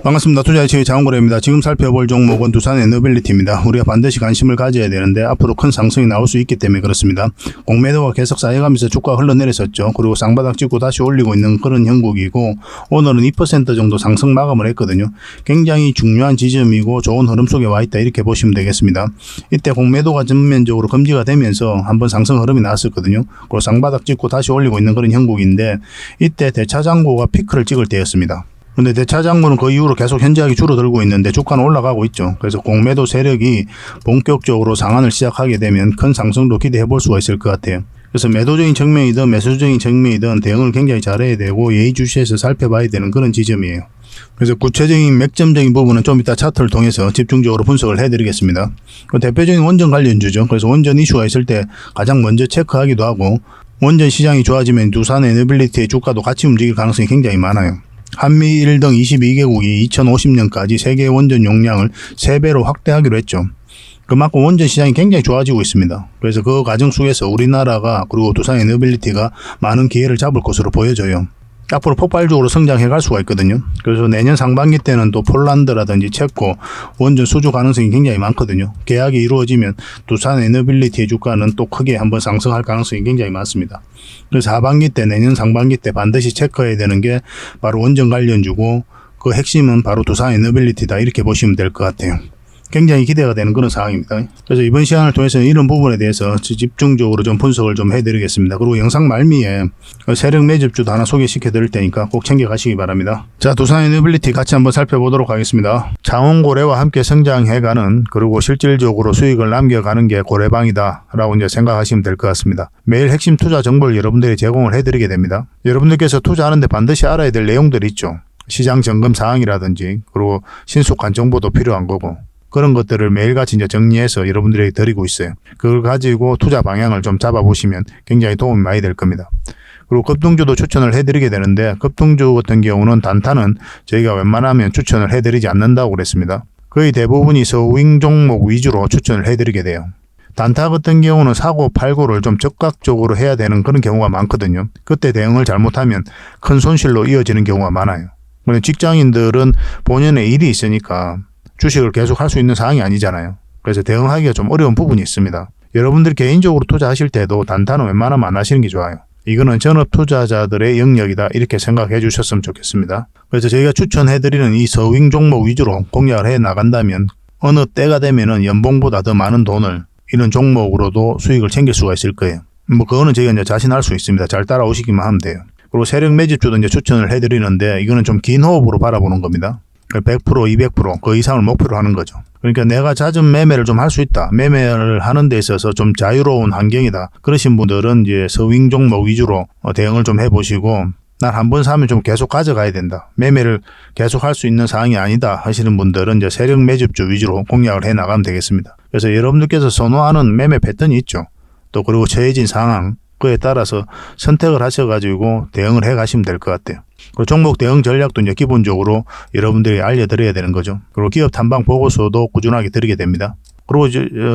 반갑습니다. 투자의 최 장원거래입니다. 지금 살펴볼 종목은 두산에너빌리티입니다. 우리가 반드시 관심을 가져야 되는데 앞으로 큰 상승이 나올 수 있기 때문에 그렇습니다. 공매도가 계속 쌓여가면서 주가가 흘러내렸었죠. 그리고 쌍바닥 찍고 다시 올리고 있는 그런 형국이고, 오늘은 2% 정도 상승 마감을 했거든요. 굉장히 중요한 지점이고 좋은 흐름 속에 와 있다, 이렇게 보시면 되겠습니다. 이때 공매도가 전면적으로 금지가 되면서 한번 상승 흐름이 나왔었거든요. 그리고 쌍바닥 찍고 다시 올리고 있는 그런 형국인데, 이때 대차장고가 피크를 찍을 때였습니다. 근데 대차장고는 그 이후로 계속 현저하게 줄어들고 있는데 주가는 올라가고 있죠. 그래서 공매도 세력이 본격적으로 상한을 시작하게 되면 큰 상승도 기대해 볼 수가 있을 것 같아요. 그래서 매도적인 측면이든 매수적인 측면이든 대응을 굉장히 잘해야 되고 예의주시해서 살펴봐야 되는 그런 지점이에요. 그래서 구체적인 맥점적인 부분은 좀 이따 차트를 통해서 집중적으로 분석을 해드리겠습니다. 대표적인 원전 관련주죠. 그래서 원전 이슈가 있을 때 가장 먼저 체크하기도 하고, 원전 시장이 좋아지면 두산에너빌리티의 주가도 같이 움직일 가능성이 굉장히 많아요. 한미일 등 22개국이 2050년까지 세계 원전 용량을 3배로 확대하기로 했죠. 그만큼 원전 시장이 굉장히 좋아지고 있습니다. 그래서 그 과정 속에서 우리나라가 그리고 두산에너빌리티가 많은 기회를 잡을 것으로 보여져요. 앞으로 폭발적으로 성장해 갈 수가 있거든요. 그래서 내년 상반기 때는 또 폴란드라든지 체코 원전 수주 가능성이 굉장히 많거든요. 계약이 이루어지면 두산에너빌리티의 주가는 또 크게 한번 상승할 가능성이 굉장히 많습니다. 그래서 하반기 때, 내년 상반기 때 반드시 체크해야 되는 게 바로 원전 관련주고, 그 핵심은 바로 두산에너빌리티다, 이렇게 보시면 될 것 같아요. 굉장히 기대가 되는 그런 상황입니다. 그래서 이번 시간을 통해서 이런 부분에 대해서 집중적으로 좀 분석을 좀 해드리겠습니다. 그리고 영상 말미에 세력 매집주도 하나 소개시켜 드릴 테니까 꼭 챙겨가시기 바랍니다. 자, 두산에너빌리티 같이 한번 살펴보도록 하겠습니다. 창원고래와 함께 성장해가는, 그리고 실질적으로 수익을 남겨가는 게 고래방이다 라고 이제 생각하시면 될 것 같습니다. 매일 핵심 투자 정보를 여러분들이 제공을 해드리게 됩니다. 여러분들께서 투자하는데 반드시 알아야 될 내용들이 있죠. 시장 점검 사항이라든지, 그리고 신속한 정보도 필요한 거고, 그런 것들을 매일같이 이제 정리해서 여러분들에게 드리고 있어요. 그걸 가지고 투자 방향을 좀 잡아보시면 굉장히 도움이 많이 될 겁니다. 그리고 급등주도 추천을 해드리게 되는데, 급등주 같은 경우는 단타는 저희가 웬만하면 추천을 해드리지 않는다고 그랬습니다. 거의 대부분이 서윙 종목 위주로 추천을 해드리게 돼요. 단타 같은 경우는 사고 팔고를 좀 적극적으로 해야 되는 그런 경우가 많거든요. 그때 대응을 잘못하면 큰 손실로 이어지는 경우가 많아요. 직장인들은 본연의 일이 있으니까 주식을 계속 할 수 있는 상황이 아니잖아요. 그래서 대응하기가 좀 어려운 부분이 있습니다. 여러분들 개인적으로 투자하실 때도 단타는 웬만하면 안 하시는 게 좋아요. 이거는 전업 투자자들의 영역이다, 이렇게 생각해 주셨으면 좋겠습니다. 그래서 저희가 추천해드리는 이 서윙 종목 위주로 공략을 해 나간다면 어느 때가 되면은 연봉보다 더 많은 돈을 이런 종목으로도 수익을 챙길 수가 있을 거예요. 그거는 저희가 이제 자신할 수 있습니다. 잘 따라오시기만 하면 돼요. 그리고 세력 매집주도 이제 추천을 해드리는데, 이거는 좀 긴 호흡으로 바라보는 겁니다. 100%, 200%, 그 이상을 목표로 하는 거죠. 그러니까 내가 잦은 매매를 좀 할 수 있다, 매매를 하는 데 있어서 좀 자유로운 환경이다, 그러신 분들은 이제 서윙 종목 위주로 대응을 좀 해보시고, 난 한 번 사면 좀 계속 가져가야 된다, 매매를 계속 할 수 있는 상황이 아니다 하시는 분들은 이제 세력 매집주 위주로 공략을 해 나가면 되겠습니다. 그래서 여러분들께서 선호하는 매매 패턴이 있죠. 또 그리고 처해진 상황, 그에 따라서 선택을 하셔가지고 대응을 해 가시면 될 것 같아요. 그리고 종목 대응 전략도 이제 기본적으로 여러분들이 알려드려야 되는 거죠. 그리고 기업 탐방 보고서도 꾸준하게 드리게 됩니다. 그리고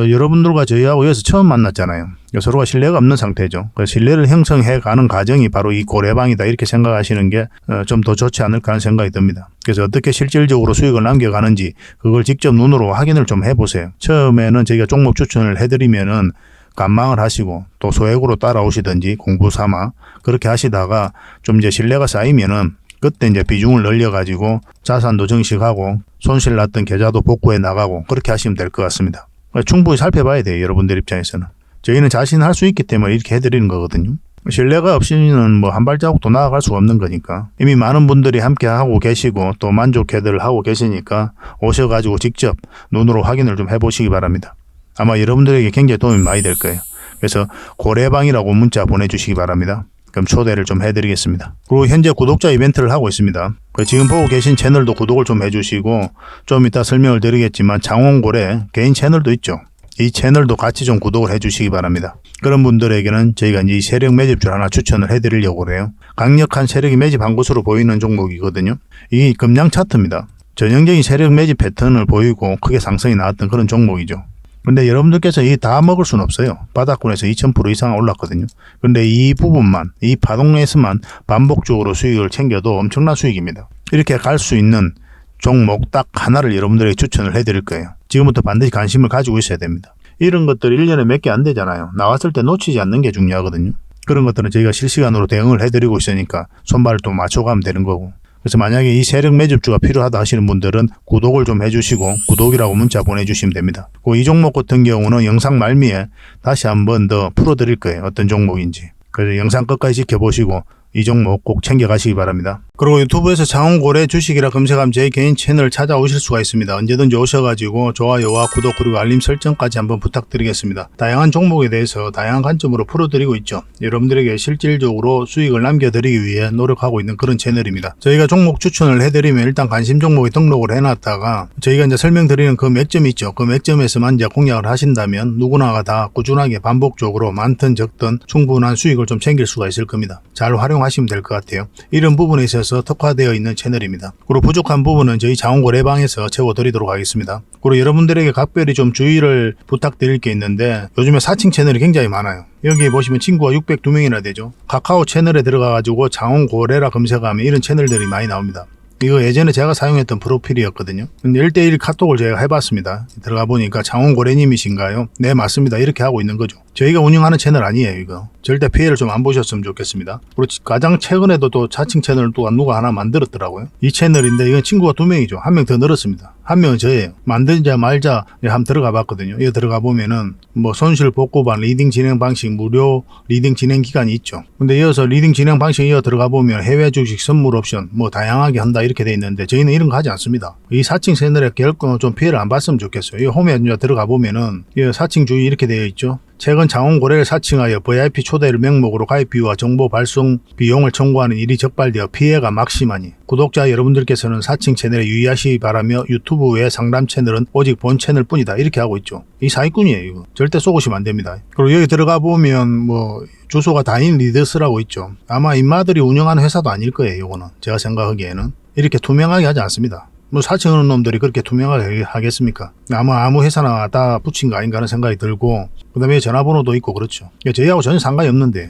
여러분들과 저희하고 여기서 처음 만났잖아요. 서로가 신뢰가 없는 상태죠. 그래서 신뢰를 형성해 가는 과정이 바로 이 고래방이다, 이렇게 생각하시는 게 좀 더 좋지 않을까 하는 생각이 듭니다. 그래서 어떻게 실질적으로 수익을 남겨가는지 그걸 직접 눈으로 확인을 좀 해보세요. 처음에는 저희가 종목 추천을 해드리면은 관망을 하시고 또 소액으로 따라오시든지 공부 삼아 그렇게 하시다가 좀 이제 신뢰가 쌓이면은 그때 이제 비중을 늘려가지고 자산도 증식하고 손실 났던 계좌도 복구해 나가고 그렇게 하시면 될 것 같습니다. 충분히 살펴봐야 돼요, 여러분들 입장에서는. 저희는 자신할 수 있기 때문에 이렇게 해드리는 거거든요. 신뢰가 없이는 뭐 한 발자국도 나아갈 수가 없는 거니까. 이미 많은 분들이 함께 하고 계시고 또 만족해들 하고 계시니까 오셔가지고 직접 눈으로 확인을 좀 해보시기 바랍니다. 아마 여러분들에게 굉장히 도움이 많이 될 거예요. 그래서 고래방이라고 문자 보내주시기 바랍니다. 그럼 초대를 좀 해드리겠습니다. 그리고 현재 구독자 이벤트를 하고 있습니다. 지금 보고 계신 채널도 구독을 좀 해주시고, 좀 이따 설명을 드리겠지만 창원고래 개인 채널도 있죠. 이 채널도 같이 좀 구독을 해주시기 바랍니다. 그런 분들에게는 저희가 이제 세력 매집주 하나 추천을 해드리려고 그래요. 강력한 세력이 매집한 것으로 보이는 종목이거든요. 이 금량 차트입니다. 전형적인 세력 매집 패턴을 보이고 크게 상승이 나왔던 그런 종목이죠. 근데 여러분들께서 이 다 먹을 수는 없어요. 바닥권에서 2000% 이상 올랐거든요. 근데 이 부분만, 이 파동에서만 반복적으로 수익을 챙겨도 엄청난 수익입니다. 이렇게 갈 수 있는 종목 딱 하나를 여러분들에게 추천을 해드릴 거예요. 지금부터 반드시 관심을 가지고 있어야 됩니다. 이런 것들이 1년에 몇 개 안 되잖아요. 나왔을 때 놓치지 않는 게 중요하거든요. 그런 것들은 저희가 실시간으로 대응을 해드리고 있으니까 손발을 또 맞춰가면 되는 거고. 그래서 만약에 이 세력 매집주가 필요하다 하시는 분들은 구독을 좀 해주시고 구독이라고 문자 보내주시면 됩니다. 이 종목 같은 경우는 영상 말미에 다시 한번 더 풀어드릴 거예요. 어떤 종목인지. 그래서 영상 끝까지 지켜보시고 이 종목 꼭 챙겨가시기 바랍니다. 그리고 유튜브에서 장원고래 주식이라 검색하면 제 개인 채널 찾아오실 수가 있습니다. 언제든지 오셔가지고 좋아요와 구독 그리고 알림 설정까지 한번 부탁드리겠습니다. 다양한 종목에 대해서 다양한 관점으로 풀어드리고 있죠. 여러분들에게 실질적으로 수익을 남겨드리기 위해 노력하고 있는 그런 채널입니다. 저희가 종목 추천을 해드리면 일단 관심 종목에 등록을 해놨다가 저희가 이제 설명드리는 그 맥점이 있죠. 그 맥점에서만 이제 공략을 하신다면 누구나가 다 꾸준하게 반복적으로 많든 적든 충분한 수익을 좀 챙길 수가 있을 겁니다. 잘 활용하시면 될 것 같아요. 이런 부분에 있어서 특화되어 있는 채널입니다. 그리고 부족한 부분은 저희 장원고래방에서 채워드리도록 하겠습니다. 그리고 여러분들에게 각별히 좀 주의를 부탁드릴 게 있는데 요즘에 사칭 채널이 굉장히 많아요. 여기 보시면 친구가 602명이나 되죠. 카카오 채널에 들어가가지고 장원고래라 검색하면 이런 채널들이 많이 나옵니다. 이거 예전에 제가 사용했던 프로필이었거든요. 근데 1대1 카톡을 제가 해봤습니다. 들어가 보니까 장원고래님이신가요? 네, 맞습니다. 이렇게 하고 있는 거죠. 저희가 운영하는 채널 아니에요, 이거. 절대 피해를 좀 안 보셨으면 좋겠습니다. 그리고 가장 최근에도 또 자칭 채널을 또 누가 하나 만들었더라고요. 이 채널인데 이건 친구가 2명이죠. 1명 더 늘었습니다. 1명은 저예요. 만들자 말자 한번 들어가 봤거든요. 이거 들어가 보면은 뭐 손실 복구반 리딩 진행 방식 무료 리딩 진행 기간이 있죠. 근데 이어서 리딩 진행 방식 이어 들어가 보면 해외 주식 선물 옵션 뭐 다양하게 한다 이렇게 돼 있는데 저희는 이런 거 하지 않습니다. 이 사칭 채널에 결코 좀 피해를 안 봤으면 좋겠어요. 이 홈에 들어가 보면은 이 사칭 주의 이렇게 되어 있죠. 최근 장원고래를 사칭하여 VIP 초대를 명목으로 가입 비유와 정보 발송 비용을 청구하는 일이 적발되어 피해가 막심하니 구독자 여러분들께서는 사칭 채널에 유의하시기 바라며 유튜브 외 상담 채널은 오직 본 채널 뿐이다 이렇게 하고 있죠. 이 사기꾼이에요. 이거 절대 속으시면 안 됩니다. 그리고 여기 들어가 보면 뭐 주소가 다인 리더스라고 있죠. 아마 인마들이 운영하는 회사도 아닐 거예요. 이거는 제가 생각하기에는 이렇게 투명하게 하지 않습니다. 뭐 사칭하는 놈들이 그렇게 투명하게 하겠습니까? 아마 아무 회사나 다 붙인 거 아닌가 하는 생각이 들고 그 다음에 전화번호도 있고 그렇죠. 저희하고 전혀 상관이 없는데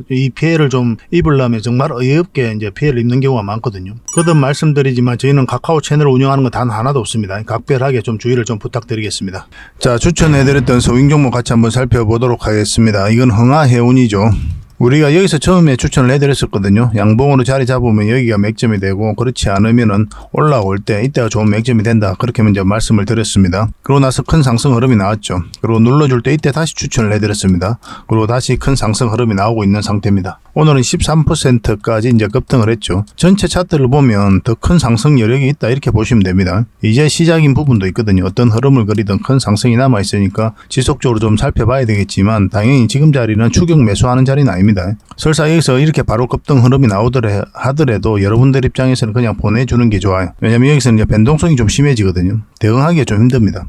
이 피해를 좀 입으려면 정말 어이없게 이제 피해를 입는 경우가 많거든요. 거듭 말씀드리지만 저희는 카카오 채널을 운영하는 건 단 하나도 없습니다. 각별하게 좀 주의를 좀 부탁드리겠습니다. 자, 추천해드렸던 서윙 종목 같이 한번 살펴보도록 하겠습니다. 이건 흥하해운이죠. 우리가 여기서 처음에 추천을 해드렸었거든요. 양봉으로 자리 잡으면 여기가 맥점이 되고 그렇지 않으면은 올라올 때 이때가 좋은 맥점이 된다. 그렇게 먼저 말씀을 드렸습니다. 그러고 나서 큰 상승 흐름이 나왔죠. 그리고 눌러줄 때 이때 다시 추천을 해드렸습니다. 그리고 다시 큰 상승 흐름이 나오고 있는 상태입니다. 오늘은 13%까지 이제 급등을 했죠. 전체 차트를 보면 더 큰 상승 여력이 있다 이렇게 보시면 됩니다. 이제 시작인 부분도 있거든요. 어떤 흐름을 그리든 큰 상승이 남아 있으니까 지속적으로 좀 살펴봐야 되겠지만 당연히 지금 자리는 추격 매수하는 자리는 아닙니다. 설사 여기서 이렇게 바로 급등 흐름이 하더라도 여러분들 입장에서는 그냥 보내주는 게 좋아요. 왜냐면 여기서는 이제 변동성이 좀 심해지거든요. 대응하기가 좀 힘듭니다.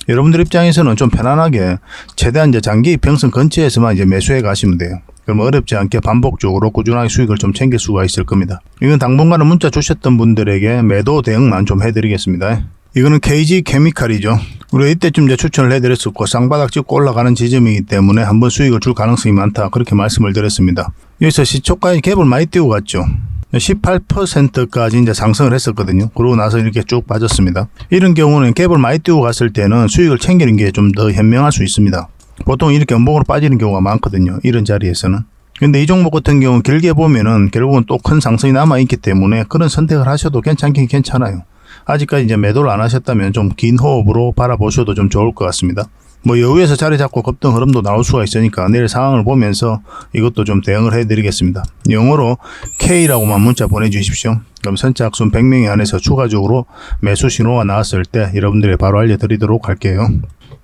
여러분들 입장에서는 좀 편안하게 최대한 이제 장기 이평선 근처에서만 이제 매수해 가시면 돼요. 그럼 어렵지 않게 반복적으로 꾸준하게 수익을 좀 챙길 수가 있을 겁니다. 이건 당분간은 문자 주셨던 분들에게 매도 대응만 좀 해드리겠습니다. 이거는 KG 케미칼이죠. 우리가 이때쯤 이제 추천을 해드렸었고 쌍바닥 찍고 올라가는 지점이기 때문에 한번 수익을 줄 가능성이 많다 그렇게 말씀을 드렸습니다. 여기서 시초가에 갭을 많이 띄고 갔죠. 18%까지 이제 상승을 했었거든요. 그러고 나서 이렇게 쭉 빠졌습니다. 이런 경우는 갭을 많이 띄고 갔을 때는 수익을 챙기는 게 좀 더 현명할 수 있습니다. 보통 이렇게 연봉으로 빠지는 경우가 많거든요. 이런 자리에서는. 근데 이 종목 같은 경우는 길게 보면은 결국은 또 큰 상승이 남아있기 때문에 그런 선택을 하셔도 괜찮긴 괜찮아요. 아직까지 이제 매도를 안 하셨다면 좀 긴 호흡으로 바라보셔도 좀 좋을 것 같습니다. 뭐 여기에서 자리 잡고 급등 흐름도 나올 수가 있으니까 내일 상황을 보면서 이것도 좀 대응을 해드리겠습니다. 영어로 K라고만 문자 보내주십시오. 그럼 선착순 100명이 안에서 추가적으로 매수 신호가 나왔을 때 여러분들이 바로 알려드리도록 할게요.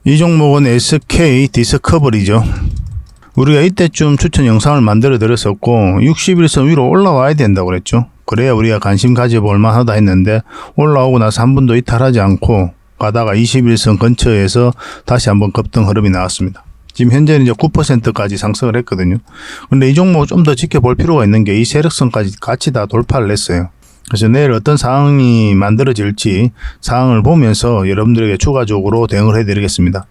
이 종목은 SK 디스커버리죠. 우리가 이때쯤 추천 영상을 만들어 드렸었고 61선 위로 올라와야 된다고 그랬죠. 그래야 우리가 관심 가져볼 만하다 했는데 올라오고 나서 한 번도 이탈하지 않고 가다가 21선 근처에서 다시 한번 급등 흐름이 나왔습니다. 지금 현재는 이제 9%까지 상승을 했거든요. 근데 이 종목 좀 더 지켜볼 필요가 있는 게 이 세력선까지 같이 다 돌파를 했어요. 그래서 내일 어떤 상황이 만들어질지 상황을 보면서 여러분들에게 추가적으로 대응을 해드리겠습니다.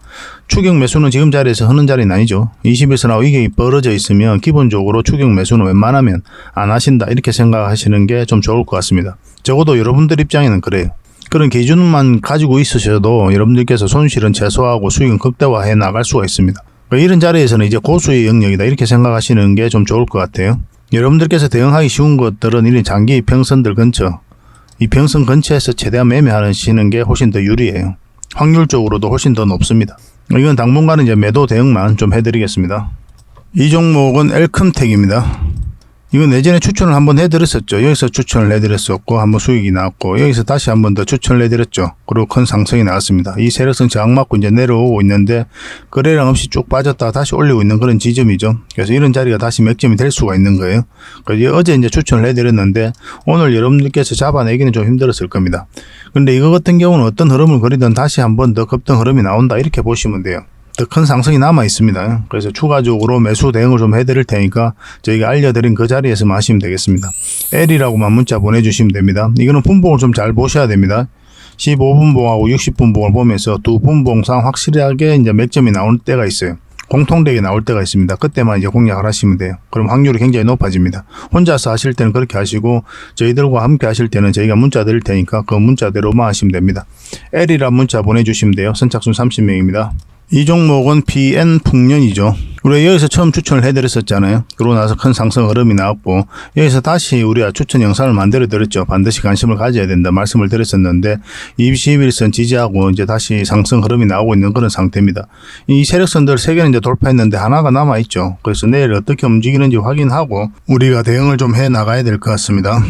추격 매수는 지금 자리에서 하는 자리는 아니죠. 21선하고 이게 벌어져 있으면 기본적으로 추격 매수는 웬만하면 안 하신다 이렇게 생각하시는 게 좀 좋을 것 같습니다. 적어도 여러분들 입장에는 그래요. 그런 기준만 가지고 있으셔도 여러분들께서 손실은 최소화하고 수익은 극대화해 나갈 수가 있습니다. 이런 자리에서는 이제 고수의 영역이다 이렇게 생각하시는 게 좀 좋을 것 같아요. 여러분들께서 대응하기 쉬운 것들은 이런 장기 이평선들 근처, 이평선 근처에서 최대한 매매하시는 게 훨씬 더 유리해요. 확률적으로도 훨씬 더 높습니다. 이건 당분간은 이제 매도 대응만 좀 해드리겠습니다. 이 종목은 엘컴텍입니다. 이건 예전에 추천을 한번 해드렸었죠. 여기서 추천을 해드렸었고 한번 수익이 나왔고 여기서 다시 한번 더 추천을 해드렸죠. 그리고 큰 상승이 나왔습니다. 이 세력선 저항 맞고 이제 내려오고 있는데 거래량 없이 쭉 빠졌다가 다시 올리고 있는 그런 지점이죠. 그래서 이런 자리가 다시 맥점이 될 수가 있는 거예요. 그래서 어제 이제 추천을 해드렸는데 오늘 여러분들께서 잡아내기는 좀 힘들었을 겁니다. 근데 이거 같은 경우는 어떤 흐름을 그리든 다시 한번 더 급등 흐름이 나온다 이렇게 보시면 돼요. 더 큰 상승이 남아 있습니다. 그래서 추가적으로 매수 대응을 좀 해드릴 테니까 저희가 알려드린 그 자리에서만 하시면 되겠습니다. L이라고만 문자 보내주시면 됩니다. 이거는 분봉을 좀 잘 보셔야 됩니다. 15분봉하고 60분봉을 보면서 두 분봉상 확실하게 이제 맥점이 나올 때가 있어요. 공통되게 나올 때가 있습니다. 그때만 이제 공략을 하시면 돼요. 그럼 확률이 굉장히 높아집니다. 혼자서 하실 때는 그렇게 하시고 저희들과 함께 하실 때는 저희가 문자 드릴 테니까 그 문자대로만 하시면 됩니다. L이란 문자 보내주시면 돼요. 선착순 30명입니다. 이 종목은 PN 풍년이죠. 우리가 여기서 처음 추천을 해드렸었잖아요. 그러고 나서 큰 상승 흐름이 나왔고 여기서 다시 우리가 추천 영상을 만들어 드렸죠. 반드시 관심을 가져야 된다 말씀을 드렸었는데 21선 지지하고 이제 다시 상승 흐름이 나오고 있는 그런 상태입니다. 이 세력선들 3개는 이제 돌파했는데 하나가 남아 있죠. 그래서 내일 어떻게 움직이는지 확인하고 우리가 대응을 좀 해 나가야 될 것 같습니다.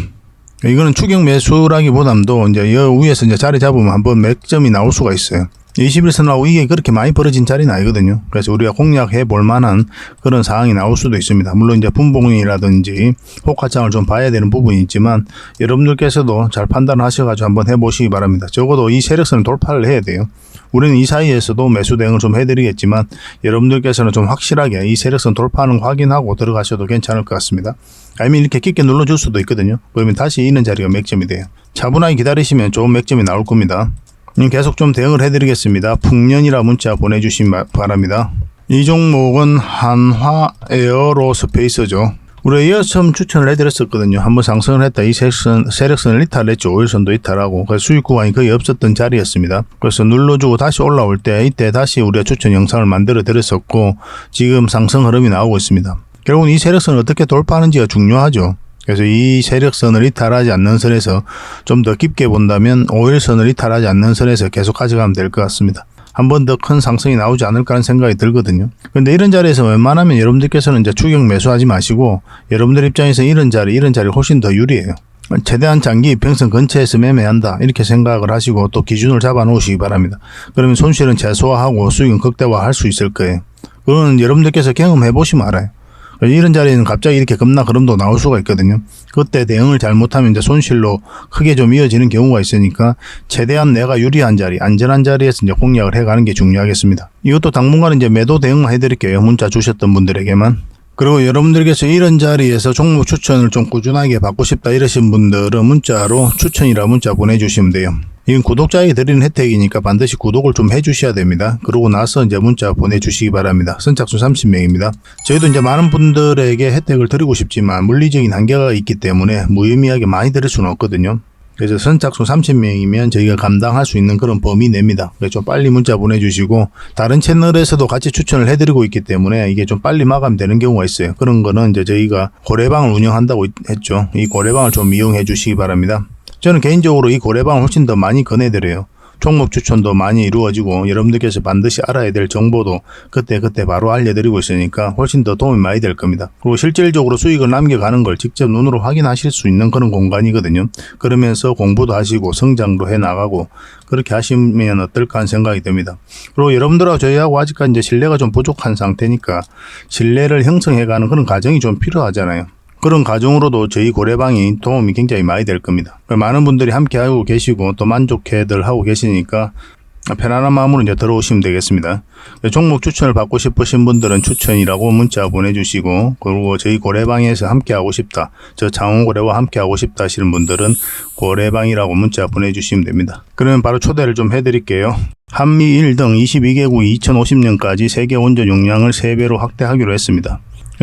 이거는 추격 매수라기보다도 이제 여 위에서 이제 자리 잡으면 한번 맥점이 나올 수가 있어요. 21선하고 이게 그렇게 많이 벌어진 자리는 아니거든요. 그래서 우리가 공략해 볼 만한 그런 상황이 나올 수도 있습니다. 물론 이제 분봉이라든지 호가창을 좀 봐야 되는 부분이 있지만 여러분들께서도 잘 판단하셔가지고 한번 해보시기 바랍니다. 적어도 이 세력선을 돌파를 해야 돼요. 우리는 이 사이에서도 매수 대응을 좀 해드리겠지만 여러분들께서는 좀 확실하게 이 세력선 돌파하는 거 확인하고 들어가셔도 괜찮을 것 같습니다. 아니면 이렇게 깊게 눌러줄 수도 있거든요. 그러면 다시 있는 자리가 맥점이 돼요. 차분하게 기다리시면 좋은 맥점이 나올 겁니다. 계속 좀 대응을 해드리겠습니다. 풍년이라 문자 보내주시기 바랍니다. 이 종목은 한화 에어로스페이스죠. 우리가 이어 처음 추천을 해드렸었거든요. 한번 상승을 했다. 이 세력선을 이탈했죠. 5일선도 이탈하고 그래서 수익 구간이 거의 없었던 자리였습니다. 그래서 눌러주고 다시 올라올 때 이때 다시 우리가 추천 영상을 만들어 드렸었고 지금 상승 흐름이 나오고 있습니다. 결국은 이 세력선을 어떻게 돌파하는지가 중요하죠. 그래서 이 세력선을 이탈하지 않는 선에서 좀 더 깊게 본다면 5일선을 이탈하지 않는 선에서 계속 가져가면 될 것 같습니다. 한 번 더 큰 상승이 나오지 않을까 하는 생각이 들거든요. 근데 이런 자리에서 웬만하면 여러분들께서는 이제 추격 매수하지 마시고 여러분들 입장에서 이런 자리 훨씬 더 유리해요. 최대한 장기 이평선 근처에서 매매한다 이렇게 생각을 하시고 또 기준을 잡아 놓으시기 바랍니다. 그러면 손실은 최소화하고 수익은 극대화할 수 있을 거예요. 그건 여러분들께서 경험해 보시면 알아요. 이런 자리에는 갑자기 이렇게 급락 흐름도 나올 수가 있거든요. 그때 대응을 잘못하면 이제 손실로 크게 좀 이어지는 경우가 있으니까 최대한 내가 유리한 자리, 안전한 자리에서 이제 공략을 해가는 게 중요하겠습니다. 이것도 당분간은 이제 매도 대응만 해드릴게요. 문자 주셨던 분들에게만. 그리고 여러분들께서 이런 자리에서 종목 추천을 좀 꾸준하게 받고 싶다 이러신 분들은 문자로 추천이라 문자 보내주시면 돼요. 이건 구독자에게 드리는 혜택이니까 반드시 구독을 좀 해주셔야 됩니다. 그러고 나서 이제 문자 보내주시기 바랍니다. 선착순 30명입니다. 저희도 이제 많은 분들에게 혜택을 드리고 싶지만 물리적인 한계가 있기 때문에 무의미하게 많이 드릴 수는 없거든요. 그래서 선착순 30명이면 저희가 감당할 수 있는 그런 범위 내입니다. 그래서 좀 빨리 문자 보내주시고 다른 채널에서도 같이 추천을 해드리고 있기 때문에 이게 좀 빨리 마감되는 경우가 있어요. 그런 거는 이제 저희가 고래방을 운영한다고 했죠. 이 고래방을 좀 이용해 주시기 바랍니다. 저는 개인적으로 이 고래방을 훨씬 더 많이 권해드려요. 종목 추천도 많이 이루어지고 여러분들께서 반드시 알아야 될 정보도 그때 바로 알려드리고 있으니까 훨씬 더 도움이 많이 될 겁니다. 그리고 실질적으로 수익을 남겨가는 걸 직접 눈으로 확인하실 수 있는 그런 공간이거든요. 그러면서 공부도 하시고 성장도 해나가고 그렇게 하시면 어떨까 하는 생각이 듭니다. 그리고 여러분들하고 저희하고 아직까지 이제 신뢰가 좀 부족한 상태니까 신뢰를 형성해가는 그런 과정이 좀 필요하잖아요. 그런 과정으로도 저희 고래방이 도움이 굉장히 많이 될 겁니다. 많은 분들이 함께 하고 계시고 또 만족해들 하고 계시니까 편안한 마음으로 이제 들어오시면 되겠습니다. 종목 추천을 받고 싶으신 분들은 추천이라고 문자 보내주시고 그리고 저희 고래방에서 함께 하고 싶다. 저 장원고래와 함께 하고 싶다 하시는 분들은 고래방이라고 문자 보내주시면 됩니다. 그러면 바로 초대를 좀 해드릴게요. 한미일 등 22개국이 2050년까지 세계 원전 용량을 3배로 확대하기로 했습니다.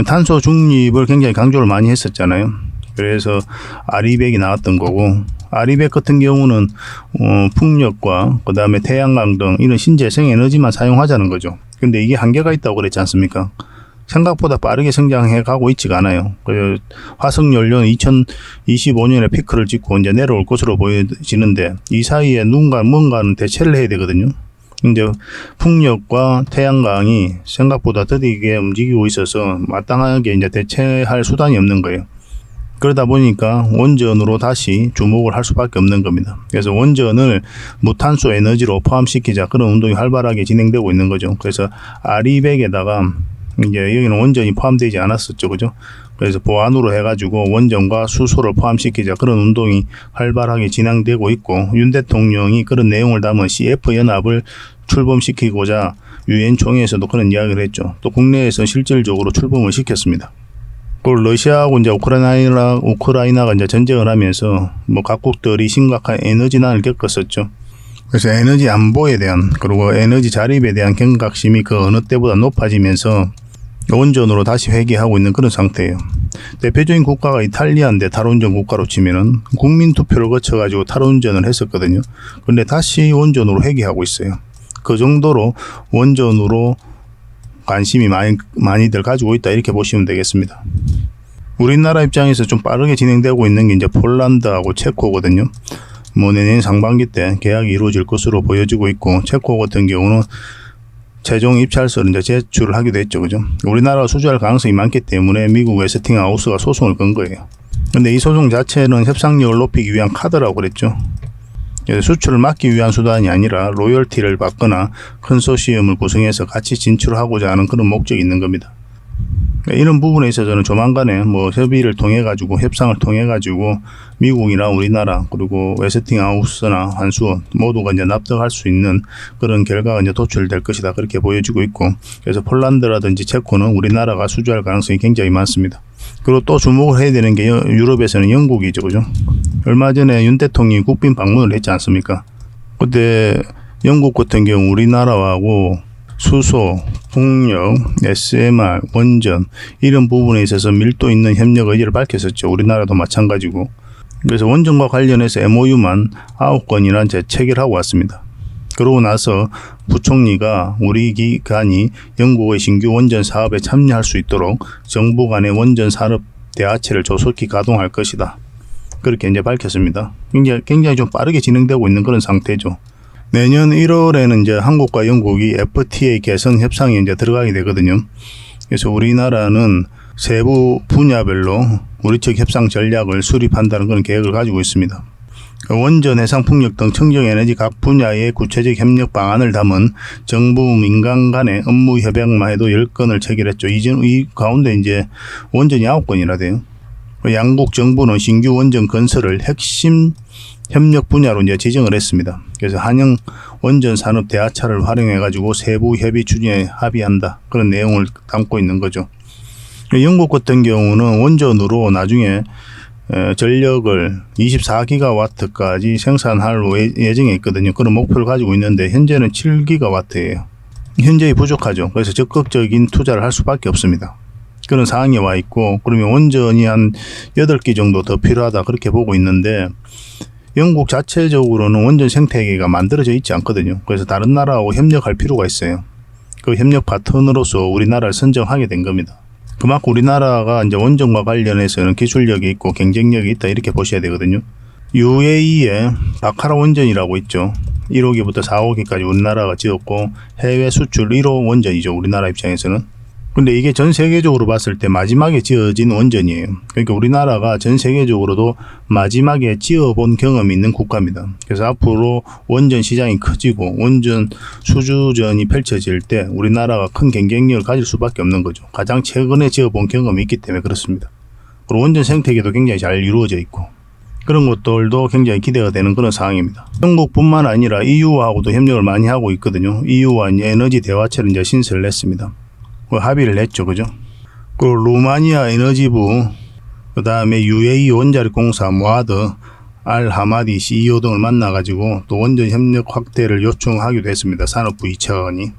탄소 중립을 굉장히 강조를 많이 했었잖아요. 그래서 아리백이 나왔던 거고 아리백 같은 경우는 풍력과 그 다음에 태양광 등 이런 신재생 에너지만 사용하자는 거죠. 근데 이게 한계가 있다고 그랬지 않습니까? 생각보다 빠르게 성장해 가고 있지가 않아요. 화석연료는 2025년에 피크를 찍고 이제 내려올 것으로 보여지는데 이 사이에 누군가 뭔가는 대체를 해야 되거든요. 이제 풍력과 태양광이 생각보다 더디게 움직이고 있어서 마땅하게 이제 대체할 수단이 없는 거예요. 그러다 보니까 원전으로 다시 주목을 할 수밖에 없는 겁니다. 그래서 원전을 무탄소 에너지로 포함시키자 그런 운동이 활발하게 진행되고 있는 거죠. 그래서 아리백에다가 이제 여기는 원전이 포함되지 않았었죠, 그죠? 그래서 보안으로 해가지고 원전과 수소를 포함시키자 그런 운동이 활발하게 진행되고 있고, 윤 대통령이 그런 내용을 담은 CF 연합을 출범시키고자 유엔 총회에서도 그런 이야기를 했죠. 또 국내에서 실질적으로 출범을 시켰습니다. 그 러시아하고 이제 우크라이나가 이제 전쟁을 하면서 뭐 각국들이 심각한 에너지난을 겪었었죠. 그래서 에너지 안보에 대한 그리고 에너지 자립에 대한 경각심이 그 어느 때보다 높아지면서 원전으로 다시 회귀하고 있는 그런 상태예요. 대표적인 국가가 이탈리아인데 탈원전 국가로 치면은 국민 투표를 거쳐가지고 탈원전을 했었거든요. 그런데 다시 원전으로 회귀하고 있어요. 그 정도로 원전으로 관심이 많이들 가지고 있다 이렇게 보시면 되겠습니다. 우리나라 입장에서 좀 빠르게 진행되고 있는 게 이제 폴란드하고 체코거든요. 뭐 내년 상반기 때 계약이 이루어질 것으로 보여지고 있고, 체코 같은 경우는 최종 입찰서를 이제 제출을 하기도 했죠, 그죠? 우리나라가 수주할 가능성이 많기 때문에 미국 웨스팅하우스가 소송을 건 거예요. 근데 이 소송 자체는 협상력을 높이기 위한 카드라고 그랬죠. 수출을 막기 위한 수단이 아니라 로열티를 받거나 컨소시엄을 구성해서 같이 진출하고자 하는 그런 목적이 있는 겁니다. 이런 부분에 있어서는 조만간에 뭐 협의를 통해 가지고 협상을 통해 가지고 미국이나 우리나라 그리고 웨스팅하우스나 한수원 모두가 이제 납득할 수 있는 그런 결과가 이제 도출될 것이다 그렇게 보여지고 있고, 그래서 폴란드라든지 체코는 우리나라가 수주할 가능성이 굉장히 많습니다. 그리고 또 주목을 해야 되는 게 유럽에서는 영국이죠, 그죠? 얼마 전에 윤 대통령이 국빈 방문을 했지 않습니까? 그때 영국 같은 경우 우리나라하고 수소, 풍력, SMR, 원전 이런 부분에 있어서 밀도 있는 협력 의지를 밝혔었죠. 우리나라도 마찬가지고. 그래서 원전과 관련해서 MOU만 9건이나 체결하고 왔습니다. 그러고 나서 부총리가 우리 기관이 영국의 신규 원전 사업에 참여할 수 있도록 정부 간의 원전 산업 대화체를 조속히 가동할 것이다. 그렇게 이제 밝혔습니다. 굉장히 좀 빠르게 진행되고 있는 그런 상태죠. 내년 1월에는 이제 한국과 영국이 FTA 개선 협상에 이제 들어가게 되거든요. 그래서 우리나라는 세부 분야별로 우리 측 협상 전략을 수립한다는 그런 계획을 가지고 있습니다. 원전, 해상, 풍력 등 청정에너지 각 분야의 구체적 협력 방안을 담은 정부, 민간 간의 업무 협약만 해도 10건을 체결했죠. 이 가운데 이제 원전이 9건이나 돼요. 양국 정부는 신규 원전 건설을 핵심 협력 분야로 이제 지정을 했습니다. 그래서 한영 원전 산업 대화차를 활용해 가지고 세부 협의 추진에 합의한다. 그런 내용을 담고 있는 거죠. 영국 같은 경우는 원전으로 나중에 전력을 24기가와트까지 생산할 예정에 있거든요. 그런 목표를 가지고 있는데 현재는 7기가와트예요. 현재히 부족하죠. 그래서 적극적인 투자를 할 수밖에 없습니다. 그런 상황에 와 있고, 그러면 원전이 한 8기 정도 더 필요하다 그렇게 보고 있는데, 영국 자체적으로는 원전 생태계가 만들어져 있지 않거든요. 그래서 다른 나라하고 협력할 필요가 있어요. 그 협력 파트너로서 우리나라를 선정하게 된 겁니다. 그만큼 우리나라가 이제 원전과 관련해서는 기술력이 있고 경쟁력이 있다 이렇게 보셔야 되거든요. UAE에 바카라 원전이라고 있죠. 1호기부터 4호기까지 우리나라가 지었고 해외 수출 1호 원전이죠. 우리나라 입장에서는. 근데 이게 전 세계적으로 봤을 때 마지막에 지어진 원전이에요. 그러니까 우리나라가 전 세계적으로도 마지막에 지어본 경험이 있는 국가입니다. 그래서 앞으로 원전 시장이 커지고 원전 수주전이 펼쳐질 때 우리나라가 큰 경쟁력을 가질 수밖에 없는 거죠. 가장 최근에 지어본 경험이 있기 때문에 그렇습니다. 그리고 원전 생태계도 굉장히 잘 이루어져 있고 그런 것들도 굉장히 기대가 되는 그런 상황입니다. 영국뿐만 아니라 EU하고도 협력을 많이 하고 있거든요. EU와 에너지 대화체를 이제 신설을 했습니다. 합의를 했죠, 그죠? 그 루마니아 에너지부, 그 다음에 UAE 원자력공사 무하드 알 하마디 CEO 등을 만나가지고 또 원전 협력 확대를 요청하기도 했습니다. 산업부 2차관이.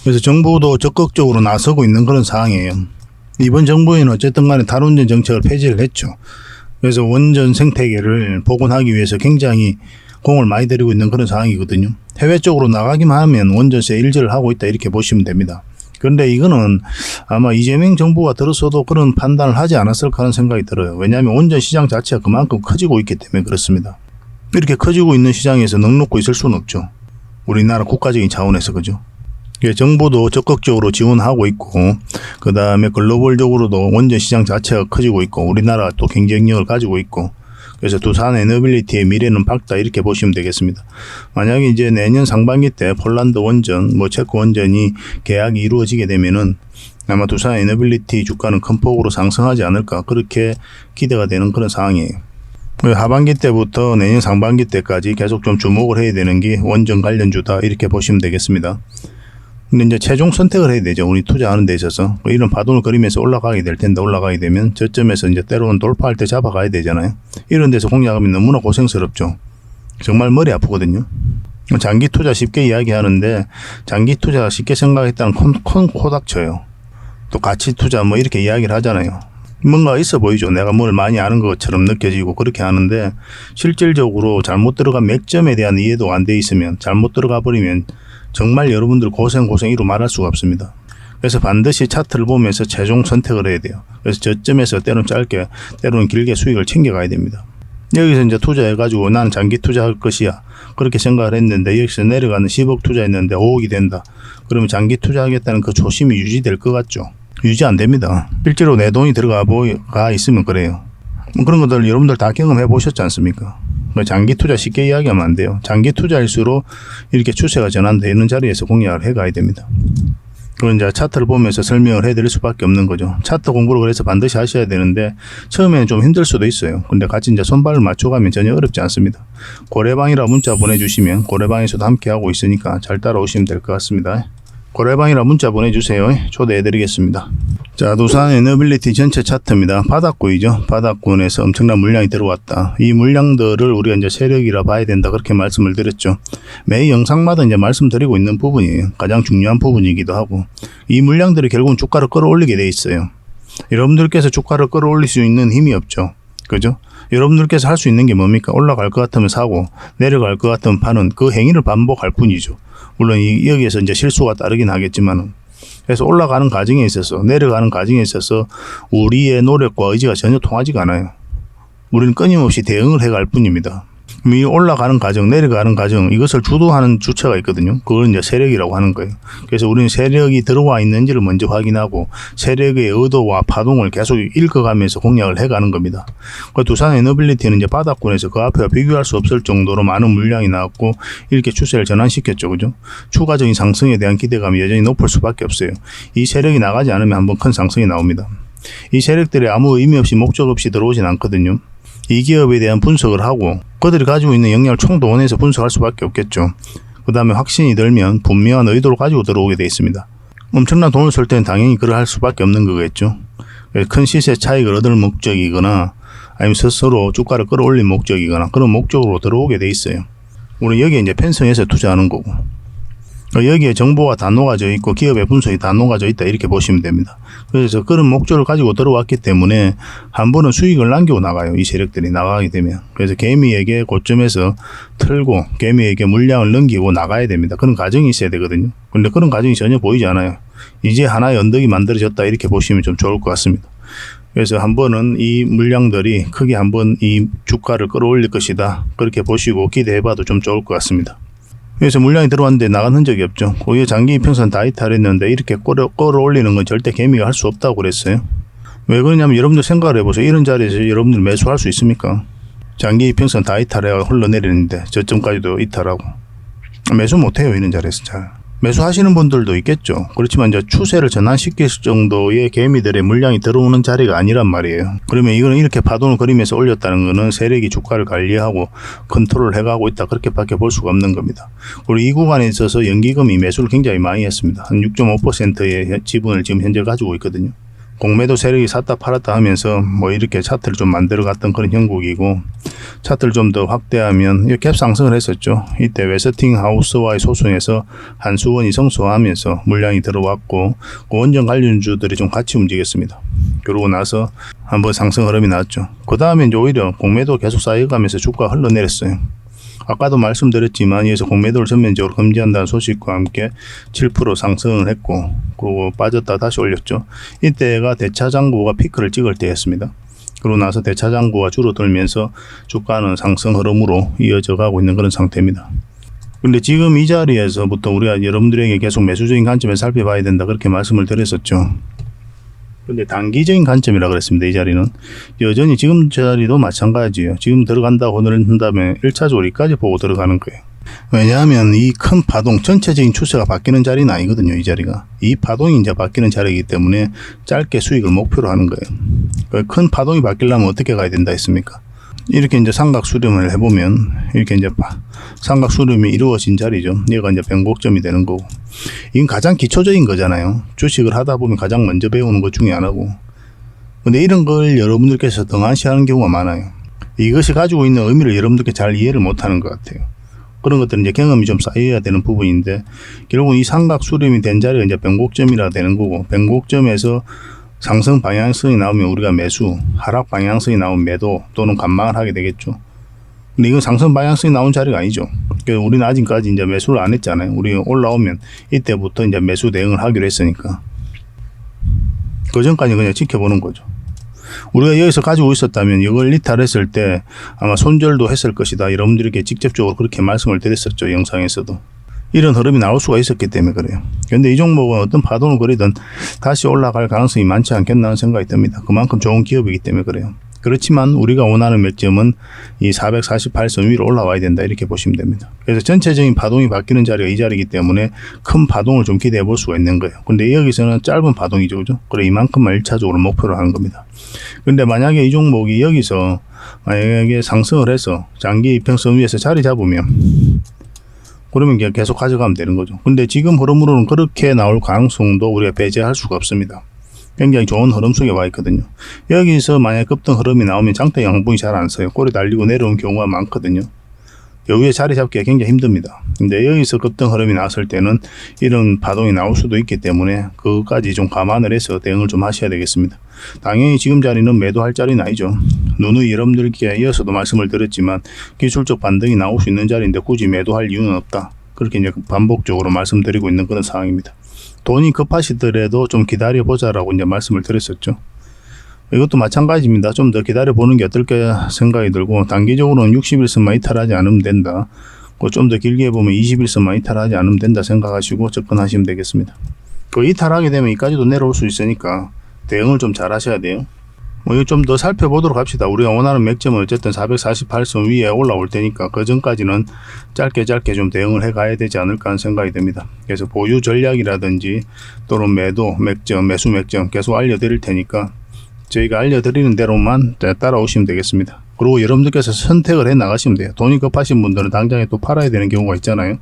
그래서 정부도 적극적으로 나서고 있는 그런 상황이에요. 이번 정부에는 어쨌든 간에 탈원전 정책을 폐지를 했죠. 그래서 원전 생태계를 복원하기 위해서 굉장히 공을 많이 들이고 있는 그런 상황이거든요. 해외 쪽으로 나가기만 하면 원전세 일절을 하고 있다 이렇게 보시면 됩니다. 그런데 이거는 아마 이재명 정부가 들었어도 그런 판단을 하지 않았을까 하는 생각이 들어요. 왜냐하면 원전 시장 자체가 그만큼 커지고 있기 때문에 그렇습니다. 이렇게 커지고 있는 시장에서 넉넉고 있을 수는 없죠. 우리나라 국가적인 차원에서 그죠. 정부도 적극적으로 지원하고 있고 그 다음에 글로벌적으로도 원전 시장 자체가 커지고 있고 우리나라가 또 경쟁력을 가지고 있고 그래서 두산 에너빌리티의 미래는 밝다 이렇게 보시면 되겠습니다. 만약에 이제 내년 상반기 때 폴란드 원전, 체코 원전이 계약이 이루어지게 되면은 아마 두산 에너빌리티 주가는 큰 폭으로 상승하지 않을까 그렇게 기대가 되는 그런 상황이에요. 하반기 때부터 내년 상반기 때까지 계속 좀 주목을 해야 되는 게 원전 관련주다 이렇게 보시면 되겠습니다. 근데 이제 최종 선택을 해야 되죠. 우리 투자하는 데 있어서. 이런 파동을 그리면서 올라가게 될 텐데 올라가게 되면 저점에서 이제 때로는 돌파할 때 잡아가야 되잖아요. 이런 데서 공략하면 너무나 고생스럽죠. 정말 머리 아프거든요. 장기 투자 쉽게 이야기하는데 장기 투자 쉽게 생각했다는 큰 코닥쳐요. 또 가치 투자 이렇게 이야기를 하잖아요. 뭔가 있어 보이죠. 내가 뭘 많이 아는 것처럼 느껴지고 그렇게 하는데 실질적으로 잘못 들어간 맥점에 대한 이해도가 안 돼 있으면 잘못 들어가 버리면 정말 여러분들 고생이로 말할 수가 없습니다. 그래서 반드시 차트를 보면서 최종 선택을 해야 돼요. 그래서 저점에서 때로는 짧게 때로는 길게 수익을 챙겨가야 됩니다. 여기서 이제 투자해가지고 나는 장기 투자할 것이야 그렇게 생각을 했는데 여기서 내려가는 10억 투자했는데 5억이 된다. 그러면 장기 투자하겠다는 그 초심이 유지될 것 같죠. 유지 안 됩니다. 실제로 내 돈이 들어가 있으면 그래요. 그런 것들 여러분들 다 경험해 보셨지 않습니까? 장기 투자 쉽게 이야기하면 안 돼요. 장기 투자일수록 이렇게 추세가 전환되는 자리에서 공략을 해가야 됩니다. 그건 이제 차트를 보면서 설명을 해드릴 수밖에 없는 거죠. 차트 공부를 그래서 반드시 하셔야 되는데 처음에는 좀 힘들 수도 있어요. 근데 같이 이제 손발을 맞춰가면 전혀 어렵지 않습니다. 고래방이라 문자 보내주시면 고래방에서도 함께 하고 있으니까 잘 따라오시면 될 것 같습니다. 고래방이라 문자 보내주세요. 초대해드리겠습니다. 자, 두산 에너빌리티 전체 차트입니다. 바닥권이죠. 바닥권에서 엄청난 물량이 들어왔다. 이 물량들을 우리가 이제 세력이라 봐야 된다. 그렇게 말씀을 드렸죠. 매 영상마다 이제 말씀드리고 있는 부분이에요. 가장 중요한 부분이기도 하고. 이 물량들이 결국은 주가를 끌어올리게 돼 있어요. 여러분들께서 주가를 끌어올릴 수 있는 힘이 없죠. 그죠? 여러분들께서 할 수 있는 게 뭡니까? 올라갈 것 같으면 사고, 내려갈 것 같으면 파는 그 행위를 반복할 뿐이죠. 물론 여기에서 이제 실수가 따르긴 하겠지만은. 그래서 올라가는 과정에 있어서, 내려가는 과정에 있어서 우리의 노력과 의지가 전혀 통하지가 않아요. 우리는 끊임없이 대응을 해갈 뿐입니다. 이 올라가는 과정, 내려가는 과정, 이것을 주도하는 주체가 있거든요. 그걸 이제 세력이라고 하는 거예요. 그래서 우리는 세력이 들어와 있는지를 먼저 확인하고 세력의 의도와 파동을 계속 읽어가면서 공략을 해가는 겁니다. 두산 에너빌리티는 이제 바닥권에서 그 앞에와 비교할 수 없을 정도로 많은 물량이 나왔고 이렇게 추세를 전환시켰죠. 그죠? 추가적인 상승에 대한 기대감이 여전히 높을 수밖에 없어요. 이 세력이 나가지 않으면 한번 큰 상승이 나옵니다. 이 세력들이 아무 의미 없이 목적 없이 들어오진 않거든요. 이 기업에 대한 분석을 하고 그들이 가지고 있는 역량을 총동원해서 분석할 수밖에 없겠죠. 그 다음에 확신이 들면 분명한 의도를 가지고 들어오게 되어 있습니다. 엄청난 돈을 쓸 때는 당연히 그럴 수밖에 없는 거겠죠. 큰 시세 차익을 얻을 목적이거나 아니면 스스로 주가를 끌어올릴 목적이거나 그런 목적으로 들어오게 되어 있어요. 우리 여기에 이제 편성해서 투자하는 거고 여기에 정보가 다 녹아져 있고 기업의 분석이 다 녹아져 있다 이렇게 보시면 됩니다. 그래서 그런 목적을 가지고 들어왔기 때문에 한 번은 수익을 남기고 나가요. 이 세력들이 나가게 되면. 그래서 개미에게 고점에서 틀고 개미에게 물량을 넘기고 나가야 됩니다. 그런 과정이 있어야 되거든요. 근데 그런 과정이 전혀 보이지 않아요. 이제 하나의 언덕이 만들어졌다 이렇게 보시면 좀 좋을 것 같습니다. 그래서 한 번은 이 물량들이 크게 한번 이 주가를 끌어올릴 것이다. 그렇게 보시고 기대해봐도 좀 좋을 것 같습니다. 그래서 물량이 들어왔는데 나간 흔적이 없죠. 고유 장기 이평선 다 이탈했는데 이렇게 끌어올리는 건 절대 개미가 할 수 없다고 그랬어요. 왜 그러냐면 여러분들 생각을 해보세요. 이런 자리에서 여러분들 매수할 수 있습니까? 장기 이평선 다 이탈해가 흘러내리는데 저점까지도 이탈하고 매수 못해요. 이런 자리에서 잘. 매수하시는 분들도 있겠죠. 그렇지만 이제 추세를 전환시킬 정도의 개미들의 물량이 들어오는 자리가 아니란 말이에요. 그러면 이거는 이렇게 파동을 그리면서 올렸다는 거는 세력이 주가를 관리하고 컨트롤을 해가고 있다. 그렇게밖에 볼 수가 없는 겁니다. 그리고 이 구간에 있어서 연기금이 매수를 굉장히 많이 했습니다. 한 6.5%의 지분을 지금 현재 가지고 있거든요. 공매도 세력이 샀다 팔았다 하면서 뭐 이렇게 차트를 좀 만들어 갔던 그런 형국이고, 차트를 좀 더 확대하면 이렇게 갭 상승을 했었죠. 이때 웨스팅하우스와의 소송에서 한수원이 성소하면서 물량이 들어왔고, 그 원전 관련주들이 좀 같이 움직였습니다. 그러고 나서 한번 상승 흐름이 나왔죠. 그 다음에 이제 오히려 공매도 계속 쌓여가면서 주가가 흘러내렸어요. 아까도 말씀드렸지만 여기서 공매도를 전면적으로 금지한다는 소식과 함께 7% 상승을 했고, 그리고 빠졌다 다시 올렸죠. 이때가 대차장고가 피크를 찍을 때였습니다. 그러고 나서 대차장고가 줄어들면서 주가는 상승 흐름으로 이어져 가고 있는 그런 상태입니다. 근데 지금 이 자리에서부터 우리가 여러분들에게 계속 매수적인 관점에서 살펴봐야 된다, 그렇게 말씀을 드렸었죠. 근데 단기적인 관점이라 그랬습니다. 이 자리는 여전히 지금 자리도 마찬가지예요. 지금 들어간다고 한다면 1차적으로 여기까지 보고 들어가는 거예요. 왜냐하면 이 큰 파동, 전체적인 추세가 바뀌는 자리는 아니거든요. 이 자리가 이 파동이 이제 바뀌는 자리이기 때문에 짧게 수익을 목표로 하는 거예요. 큰 파동이 바뀌려면 어떻게 가야 된다 했습니까? 이렇게 이제 삼각 수렴을 해보면 이렇게 이제 삼각 수렴이 이루어진 자리죠. 얘가 이제 변곡점이 되는 거고, 이건 가장 기초적인 거잖아요. 주식을 하다 보면 가장 먼저 배우는 것 중에 하나고. 근데 이런 걸 여러분들께서 등한시하는 경우가 많아요. 이것이 가지고 있는 의미를 여러분들께 잘 이해를 못하는 것 같아요. 그런 것들은 이제 경험이 좀 쌓여야 되는 부분인데, 결국은 이 삼각 수렴이 된 자리가 이제 변곡점이라 되는 거고, 변곡점에서 상승 방향성이 나오면 우리가 매수, 하락 방향성이 나오면 매도 또는 관망을 하게 되겠죠. 근데 이건 상승 방향성이 나온 자리가 아니죠. 그러니까 우리는 아직까지 이제 매수를 안 했잖아요. 우리 올라오면 이때부터 이제 매수 대응을 하기로 했으니까. 그 전까지 그냥 지켜보는 거죠. 우리가 여기서 가지고 있었다면 이걸 이탈했을 때 아마 손절도 했을 것이다, 여러분들에게 직접적으로 그렇게 말씀을 드렸었죠. 영상에서도. 이런 흐름이 나올 수가 있었기 때문에 그래요. 그런데 이 종목은 어떤 파동을 그리든 다시 올라갈 가능성이 많지 않겠나 하는 생각이 듭니다. 그만큼 좋은 기업이기 때문에 그래요. 그렇지만 우리가 원하는 맥점은 이 448선 위로 올라와야 된다, 이렇게 보시면 됩니다. 그래서 전체적인 파동이 바뀌는 자리가 이 자리이기 때문에 큰 파동을 좀 기대해 볼 수가 있는 거예요. 근데 여기서는 짧은 파동이죠, 그죠? 그래, 이만큼만 1차적으로 목표로 하는 겁니다. 근데 만약에 이 종목이 여기서 만약에 상승을 해서 장기 이평선 위에서 자리 잡으면, 그러면 계속 가져가면 되는 거죠. 근데 지금 흐름으로는 그렇게 나올 가능성도 우리가 배제할 수가 없습니다. 굉장히 좋은 흐름 속에 와 있거든요. 여기서 만약 급등 흐름이 나오면 장대 양봉이 잘 안 서요. 꼬리 달리고 내려온 경우가 많거든요. 여기에 자리 잡기가 굉장히 힘듭니다. 근데 여기서 급등 흐름이 나왔을 때는 이런 파동이 나올 수도 있기 때문에 그것까지 좀 감안을 해서 대응을 좀 하셔야 되겠습니다. 당연히 지금 자리는 매도할 자리는 아니죠. 누누이 여러분들께 이어서도 말씀을 드렸지만 기술적 반등이 나올 수 있는 자리인데 굳이 매도할 이유는 없다, 그렇게 이제 반복적으로 말씀드리고 있는 그런 상황입니다. 돈이 급하시더라도 좀 기다려보자라고 이제 말씀을 드렸었죠. 이것도 마찬가지입니다. 좀 더 기다려보는 게 어떨까 생각이 들고, 단기적으로는 60일선만 이탈하지 않으면 된다. 좀 더 길게 보면 20일선만 이탈하지 않으면 된다 생각하시고 접근하시면 되겠습니다. 그 이탈하게 되면 이까지도 내려올 수 있으니까 대응을 좀 잘 하셔야 돼요. 뭐 이거 좀 더 살펴보도록 합시다. 우리가 원하는 맥점은 어쨌든 448선 위에 올라올 테니까 그 전까지는 짧게 좀 대응을 해 가야 되지 않을까 하는 생각이 듭니다. 그래서 보유 전략이라든지 또는 매도 맥점, 매수 맥점 계속 알려드릴 테니까 저희가 알려드리는 대로만 따라오시면 되겠습니다. 그리고 여러분들께서 선택을 해 나가시면 돼요. 돈이 급하신 분들은 당장에 또 팔아야 되는 경우가 있잖아요.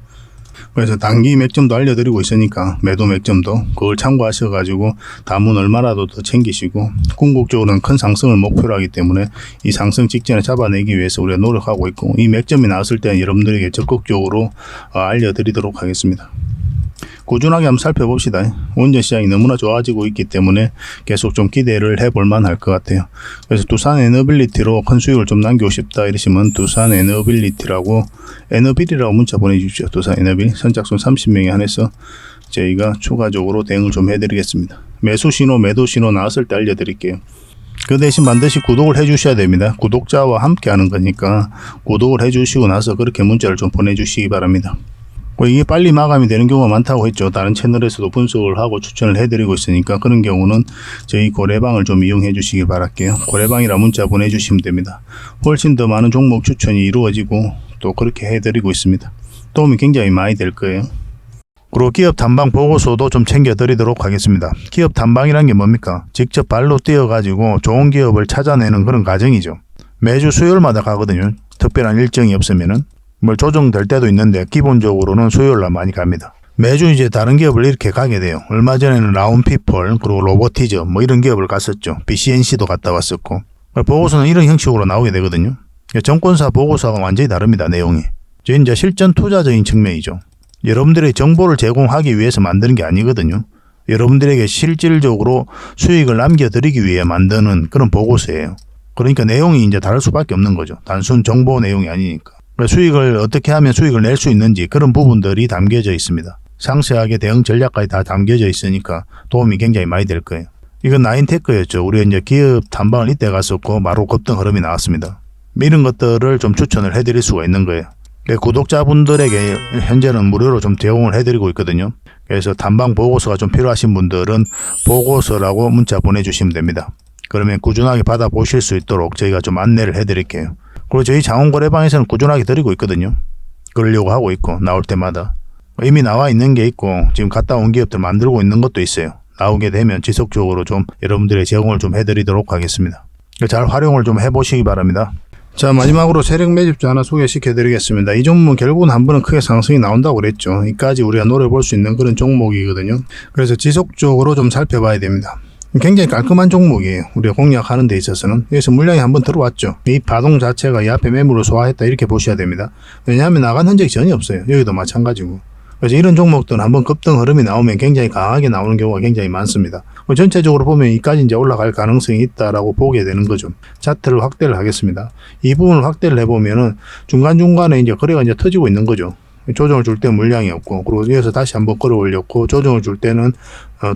그래서 단기 맥점도 알려드리고 있으니까 매도 맥점도 그걸 참고하셔가지고 담은 얼마라도 더 챙기시고, 궁극적으로는 큰 상승을 목표로 하기 때문에 이 상승 직전에 잡아내기 위해서 우리가 노력하고 있고, 이 맥점이 나왔을 때는 여러분들에게 적극적으로 알려드리도록 하겠습니다. 꾸준하게 한번 살펴봅시다. 원전 시장이 너무나 좋아지고 있기 때문에 계속 좀 기대를 해볼 만할 것 같아요. 그래서 두산 에너빌리티로 큰 수익을 좀 남기고 싶다 이러시면 두산 에너빌리티라고, 에너빌이라고 문자 보내주십시오. 두산 에너빌 선착순 30명에 한해서 저희가 추가적으로 대응을 좀 해드리겠습니다. 매수 신호, 매도 신호 나왔을 때 알려드릴게요. 그 대신 반드시 구독을 해주셔야 됩니다. 구독자와 함께 하는 거니까 구독을 해주시고 나서 그렇게 문자를 좀 보내주시기 바랍니다. 이게 빨리 마감이 되는 경우가 많다고 했죠. 다른 채널에서도 분석을 하고 추천을 해드리고 있으니까 그런 경우는 저희 고래방을 좀 이용해 주시기 바랄게요. 고래방이라 문자 보내주시면 됩니다. 훨씬 더 많은 종목 추천이 이루어지고 또 그렇게 해드리고 있습니다. 도움이 굉장히 많이 될 거예요. 그리고 기업 탐방 보고서도 좀 챙겨드리도록 하겠습니다. 기업 탐방이란 게 뭡니까? 직접 발로 뛰어가지고 좋은 기업을 찾아내는 그런 과정이죠. 매주 수요일마다 가거든요. 특별한 일정이 없으면은. 뭐 조정될 때도 있는데 기본적으로는 수요일날 많이 갑니다. 매주 이제 다른 기업을 이렇게 가게 돼요. 얼마 전에는 라운피플 그리고 로보티즈 뭐 이런 기업을 갔었죠. BCNC도 갔다 왔었고. 보고서는 이런 형식으로 나오게 되거든요. 정권사 보고서가 완전히 다릅니다. 내용이. 이제 실전 투자적인 측면이죠. 여러분들의 정보를 제공하기 위해서 만드는 게 아니거든요. 여러분들에게 실질적으로 수익을 남겨드리기 위해 만드는 그런 보고서예요. 그러니까 내용이 이제 다를 수밖에 없는 거죠. 단순 정보 내용이 아니니까. 수익을 어떻게 하면 수익을 낼 수 있는지 그런 부분들이 담겨져 있습니다. 상세하게 대응 전략까지 다 담겨져 있으니까 도움이 굉장히 많이 될 거예요. 이건 나인테크였죠. 우리가 이제 기업 탐방을 이때 갔었고 바로 급등 흐름이 나왔습니다. 이런 것들을 좀 추천을 해드릴 수가 있는 거예요. 구독자분들에게 현재는 무료로 좀 제공을 해드리고 있거든요. 그래서 탐방 보고서가 좀 필요하신 분들은 보고서라고 문자 보내주시면 됩니다. 그러면 꾸준하게 받아보실 수 있도록 저희가 좀 안내를 해드릴게요. 그리고 저희 장원거래방에서는 꾸준하게 드리고 있거든요. 그러려고 하고 있고 나올 때마다. 이미 나와 있는 게 있고 지금 갔다 온 기업들 만들고 있는 것도 있어요. 나오게 되면 지속적으로 좀 여러분들의 제공을 좀 해드리도록 하겠습니다. 잘 활용을 좀 해보시기 바랍니다. 자, 마지막으로 세력 매집주 하나 소개시켜 드리겠습니다. 이 종목은 결국은 한 번은 크게 상승이 나온다고 그랬죠. 이까지 우리가 노려볼 수 있는 그런 종목이거든요. 그래서 지속적으로 좀 살펴봐야 됩니다. 굉장히 깔끔한 종목이에요. 우리가 공략하는 데 있어서는. 여기서 물량이 한번 들어왔죠. 이 파동 자체가 이 앞에 매물을 소화했다 이렇게 보셔야 됩니다. 왜냐하면 나간 흔적이 전혀 없어요. 여기도 마찬가지고. 그래서 이런 종목들은 한번 급등 흐름이 나오면 굉장히 강하게 나오는 경우가 굉장히 많습니다. 전체적으로 보면 이까지 이제 올라갈 가능성이 있다라고 보게 되는 거죠. 차트를 확대를 하겠습니다. 이 부분을 확대를 해보면은 중간중간에 이제 거래가 이제 터지고 있는 거죠. 조정을 줄 때 물량이 없고, 그리고 여기서 다시 한번 끌어올렸고, 조정을 줄 때는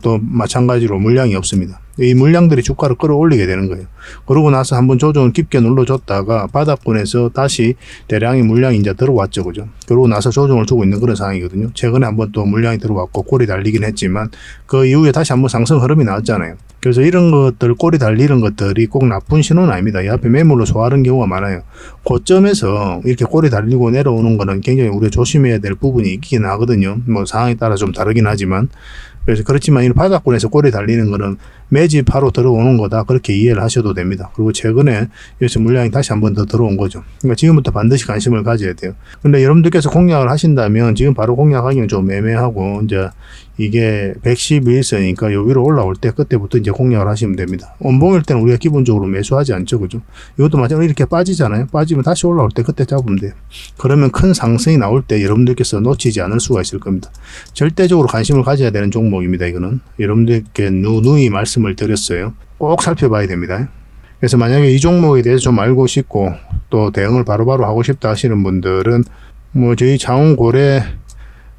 또 마찬가지로 물량이 없습니다. 이 물량들이 주가를 끌어올리게 되는 거예요. 그러고 나서 한번 조정을 깊게 눌러줬다가 바닥권에서 다시 대량의 물량이 이제 들어왔죠, 그죠? 그러고 나서 조정을 주고 있는 그런 상황이거든요. 최근에 한번 또 물량이 들어왔고 꼬리 달리긴 했지만 그 이후에 다시 한번 상승 흐름이 나왔잖아요. 그래서 이런 것들, 꼬리 달리는 것들이 꼭 나쁜 신호는 아닙니다. 이 앞에 매물로 소화하는 경우가 많아요. 고점에서 이렇게 꼬리 달리고 내려오는 거는 굉장히 우리가 조심해야 될 부분이 있긴 하거든요. 뭐 상황에 따라 좀 다르긴 하지만. 그래서 그렇지만 이 바닥권에서 꼬리 달리는 거는 매집하러 들어오는 거다, 그렇게 이해를 하셔도 됩니다. 그리고 최근에 여기서 물량이 다시 한번 더 들어온 거죠. 그러니까 지금부터 반드시 관심을 가져야 돼요. 근데 여러분들께서 공략을 하신다면 지금 바로 공략하기는 좀 애매하고, 이제 이게 112일선이니까 요 위로 올라올 때 그때부터 이제 공략을 하시면 됩니다. 원봉일 때는 우리가 기본적으로 매수하지 않죠, 그죠? 이것도 마찬가지로 이렇게 빠지잖아요. 빠지면 다시 올라올 때 그때 잡으면 돼요. 그러면 큰 상승이 나올 때 여러분들께서 놓치지 않을 수가 있을 겁니다. 절대적으로 관심을 가져야 되는 종목입니다. 이거는 여러분들께 누누이 말씀을 드렸어요. 꼭 살펴봐야 됩니다. 그래서 만약에 이 종목에 대해서 좀 알고 싶고 또 대응을 바로바로 하고 싶다 하시는 분들은 뭐 저희 장원고래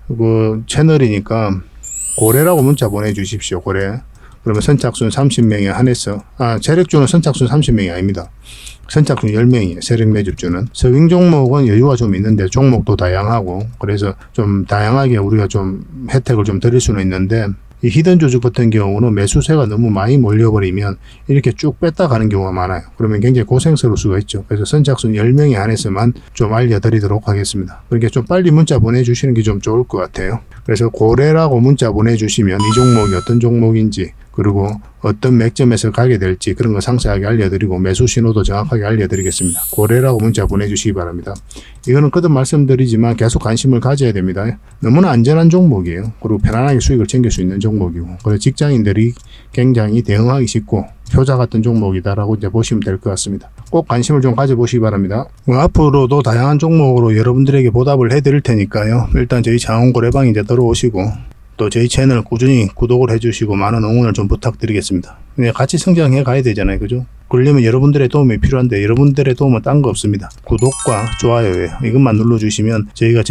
그 채널이니까 고래라고 문자 보내주십시오. 고래. 그러면 선착순 30명에 한해서, 세력주는 선착순 30명이 아닙니다. 선착순 10명이에요. 세력 매집주는. 서빙 종목은 여유가 좀 있는데 종목도 다양하고, 그래서 좀 다양하게 우리가 좀 혜택을 좀 드릴 수는 있는데, 이 히든 조직 같은 경우는 매수세가 너무 많이 몰려버리면 이렇게 쭉 뺐다 가는 경우가 많아요. 그러면 굉장히 고생스러울 수가 있죠. 그래서 선착순 10명에 한해서만 좀 알려드리도록 하겠습니다. 그러니까 좀 빨리 문자 보내주시는 게 좀 좋을 것 같아요. 그래서 고래라고 문자 보내주시면 이 종목이 어떤 종목인지, 그리고 어떤 맥점에서 가게 될지 그런 거 상세하게 알려드리고 매수 신호도 정확하게 알려드리겠습니다. 고래라고 문자 보내주시기 바랍니다. 이거는 거듭 말씀드리지만 계속 관심을 가져야 됩니다. 너무나 안전한 종목이에요. 그리고 편안하게 수익을 챙길 수 있는 종목이고, 그래서 직장인들이 굉장히 대응하기 쉽고 효자 같은 종목이다라고 이제 보시면 될 것 같습니다. 꼭 관심을 좀 가져보시기 바랍니다. 앞으로도 다양한 종목으로 여러분들에게 보답을 해드릴 테니까요. 일단 저희 장원거래방 이제 들어오시고 또 저희 채널 꾸준히 구독을 해주시고 많은 응원을 좀 부탁드리겠습니다. 같이 성장해 가야 되잖아요, 그죠? 그러려면 여러분들의 도움이 필요한데 여러분들의 도움은 딴 거 없습니다. 구독과 좋아요예요. 이것만 눌러주시면 저희가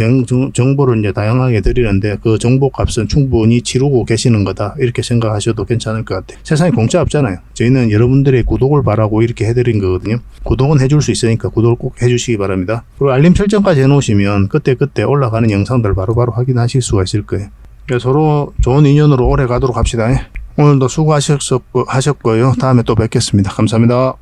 정보를 이제 다양하게 드리는데 그 정보 값은 충분히 치르고 계시는 거다, 이렇게 생각하셔도 괜찮을 것 같아요. 세상에 공짜 없잖아요. 저희는 여러분들의 구독을 바라고 이렇게 해드린 거거든요. 구독은 해줄 수 있으니까 구독을 꼭 해주시기 바랍니다. 그리고 알림 설정까지 해놓으시면 그때 올라가는 영상들 바로바로 확인하실 수가 있을 거예요. 서로 좋은 인연으로 오래 가도록 합시다. 오늘도 수고하셨고요. 다음에 또 뵙겠습니다. 감사합니다.